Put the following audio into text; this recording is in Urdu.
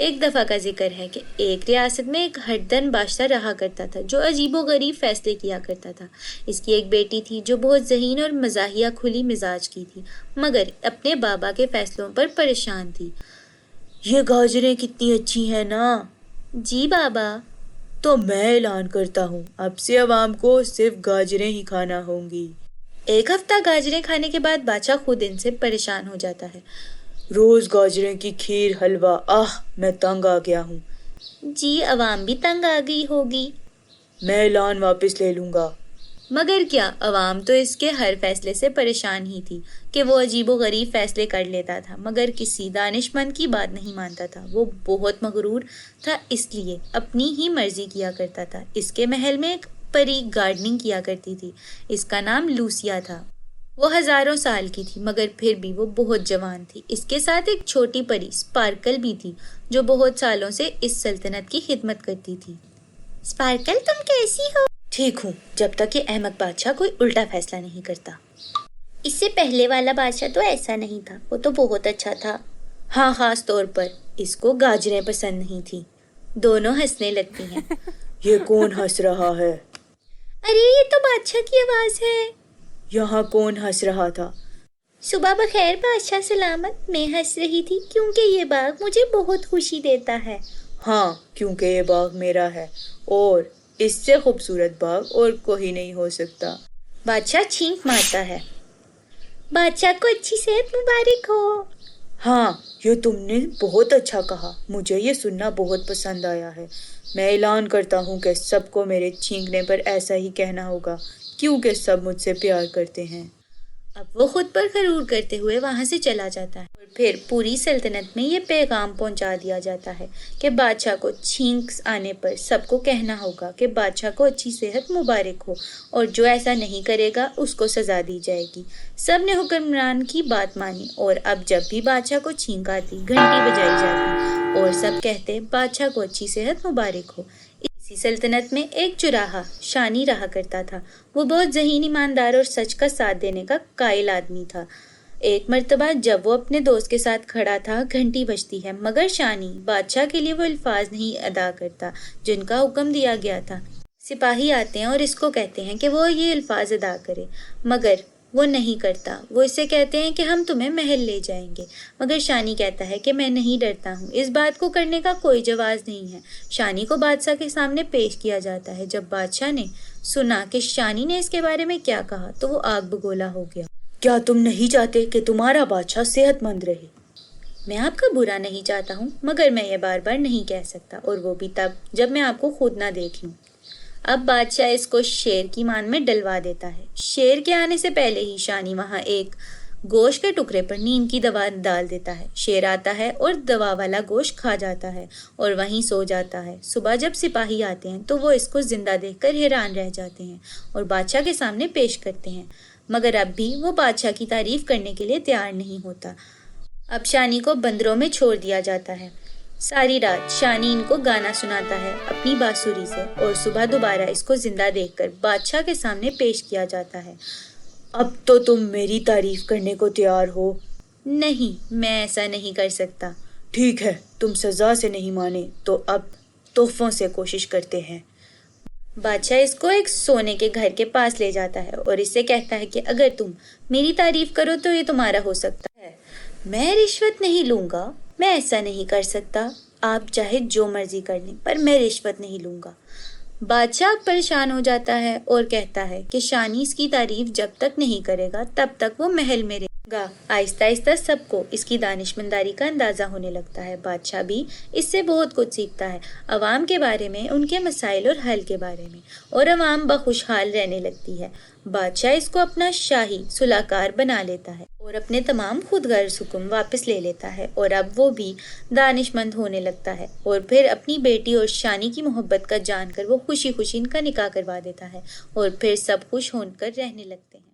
ایک دفعہ کا ذکر ہے کہ ایک ریاست میں ایک ہٹدن بادشاہ رہا کرتا تھا جو عجیب و غریب فیصلے کیا کرتا تھا۔ اس کی ایک بیٹی تھی جو بہت ذہین اور مزاحیہ کھلی مزاج کی تھی، مگر اپنے بابا کے فیصلوں پر پریشان تھی۔ یہ گاجریں کتنی اچھی ہیں نا؟ جی بابا۔ تو میں اعلان کرتا ہوں اب سے عوام کو صرف گاجریں ہی کھانا ہوں گی۔ ایک ہفتہ گاجریں کھانے کے بعد بادشاہ خود ان سے پریشان ہو جاتا ہے۔ روز گاجریں کی کھیر حلوہ، میں تنگ آ گیا ہوں۔ جی عوام بھی تنگ آ گئی ہوگی۔ میں اعلان واپس لے لوں گا۔ مگر کیا، عوام تو اس کے ہر فیصلے سے پریشان ہی تھی کہ وہ عجیب و غریب فیصلے کر لیتا تھا مگر کسی دانش مند کی بات نہیں مانتا تھا۔ وہ بہت مغرور تھا، اس لیے اپنی ہی مرضی کیا کرتا تھا۔ اس کے محل میں ایک پری گارڈننگ کیا کرتی تھی، اس کا نام لوسیا تھا۔ وہ ہزاروں سال کی تھی مگر پھر بھی وہ بہت جوان تھی۔ اس کے ساتھ ایک چھوٹی پری سپارکل بھی تھی جو بہت سالوں سے اس سلطنت کی خدمت کرتی تھی۔ سپارکل، تم کیسی ہو؟ ٹھیک ہوں، جب تک کہ احمق بادشاہ کوئی الٹا فیصلہ نہیں کرتا۔ اس سے پہلے والا بادشاہ تو ایسا نہیں تھا، وہ تو بہت اچھا تھا۔ ہاں، خاص طور پر اس کو گاجریں پسند نہیں تھی۔ دونوں ہنسنے لگتی ہیں۔ یہ کون ہنس رہا ہے؟ ارے یہ تو بادشاہ کی آواز ہے۔ یہاں کون ہنس رہا تھا؟ صبح بخیر بادشاہ سلامت، میں ہنس رہی تھی کیونکہ یہ باغ مجھے بہت خوشی دیتا ہے۔ ہاں، کیونکہ یہ باغ میرا ہے اور اس سے خوبصورت باغ اور کوئی نہیں ہو سکتا۔ بادشاہ چھینک مارتا ہے۔ بادشاہ کو اچھی صحت مبارک ہو۔ ہاں، یہ تم نے بہت اچھا کہا، مجھے یہ سننا بہت پسند آیا ہے۔ میں اعلان کرتا ہوں کہ سب کو میرے چھینکنے پر ایسا ہی کہنا ہوگا کیونکہ سب مجھ سے پیار کرتے ہیں۔ اب وہ خود پر غرور کرتے ہوئے وہاں سے چلا جاتا ہے اور پھر پوری سلطنت میں یہ پیغام پہنچا دیا جاتا ہے کہ بادشاہ کو چھینک آنے پر سب کو کہنا ہوگا کہ بادشاہ کو اچھی صحت مبارک ہو اور جو ایسا نہیں کرے گا اس کو سزا دی جائے گی۔ سب نے حکمران کی بات مانی اور اب جب بھی بادشاہ کو چھینک آتی گھنٹی بجائی جاتی اور سب کہتے بادشاہ کو اچھی صحت مبارک ہو۔ اسی سلطنت میں ایک چراغا شانی رہا کرتا تھا۔ وہ بہت ذہین، ایماندار اور سچ کا ساتھ دینے کا قائل آدمی تھا۔ ایک مرتبہ جب وہ اپنے دوست کے ساتھ کھڑا تھا، گھنٹی بجتی ہے مگر شانی بادشاہ کے لیے وہ الفاظ نہیں ادا کرتا جن کا حکم دیا گیا تھا۔ سپاہی آتے ہیں اور اس کو کہتے ہیں کہ وہ یہ الفاظ ادا کرے مگر وہ نہیں کرتا۔ وہ اسے کہتے ہیں کہ ہم تمہیں محل لے جائیں گے مگر شانی کہتا ہے کہ میں نہیں ڈرتا ہوں، اس بات کو کرنے کا کوئی جواز نہیں ہے۔ شانی کو بادشاہ کے سامنے پیش کیا جاتا ہے۔ جب بادشاہ نے سنا کہ شانی نے اس کے بارے میں کیا کہا تو وہ آگ بگولا ہو گیا۔ کیا تم نہیں چاہتے کہ تمہارا بادشاہ صحت مند رہے؟ میں آپ کا برا نہیں چاہتا ہوں مگر میں یہ بار بار نہیں کہہ سکتا، اور وہ بھی تب جب میں آپ کو خود نہ دیکھ لوں۔ اب بادشاہ اس کو شیر کی مان میں ڈلوا دیتا ہے۔ شیر کے آنے سے پہلے ہی شانی وہاں ایک گوشت کے ٹکڑے پر نیند کی دوا ڈال دیتا ہے۔ شیر آتا ہے اور دوا والا گوشت کھا جاتا ہے اور وہیں سو جاتا ہے۔ صبح جب سپاہی آتے ہیں تو وہ اس کو زندہ دیکھ کر حیران رہ جاتے ہیں اور بادشاہ کے سامنے پیش کرتے ہیں مگر اب بھی وہ بادشاہ کی تعریف کرنے کے لیے تیار نہیں ہوتا۔ اب شانی کو بندروں میں چھوڑ دیا جاتا ہے۔ ساری رات شانی ان کو گانا سناتا ہے اپنی بانسری سے اور صبح دوبارہ اس کو زندہ دیکھ کر بادشاہ کے سامنے پیش کیا جاتا ہے۔ اب تو تم میری تعریف کرنے کو تیار ہو؟ نہیں، میں ایسا نہیں کر سکتا۔ ٹھیک ہے، تم سزا سے نہیں مانے تو اب تحفوں سے کوشش کرتے ہیں۔ بادشاہ اس کو ایک سونے کے گھر کے پاس لے جاتا ہے اور اس سے کہتا ہے کہ اگر تم میری تعریف کرو تو یہ تمہارا ہو سکتا ہے۔ میں رشوت نہیں لوں گا، میں ایسا نہیں کر سکتا۔ آپ چاہے جو مرضی کر لیں پر میں رشوت نہیں لوں گا۔ بادشاہ پریشان ہو جاتا ہے اور کہتا ہے کہ شانی اس کی تعریف جب تک نہیں کرے گا تب تک وہ محل میں رہے گا۔ آہستہ آہستہ سب کو اس کی دانشمنداری کا اندازہ ہونے لگتا ہے۔ بادشاہ بھی اس سے بہت کچھ سیکھتا ہے، عوام کے بارے میں، ان کے مسائل اور حل کے بارے میں، اور عوام بخوشحال رہنے لگتی ہے۔ بادشاہ اس کو اپنا شاہی صلاح کار بنا لیتا ہے اور اپنے تمام خود غرض حکم واپس لے لیتا ہے، اور اب وہ بھی دانش مند ہونے لگتا ہے، اور پھر اپنی بیٹی اور شانی کی محبت کا جان کر وہ خوشی خوشی ان کا نکاح کروا دیتا ہے اور پھر سب خوش ہو کر رہنے لگتے ہیں۔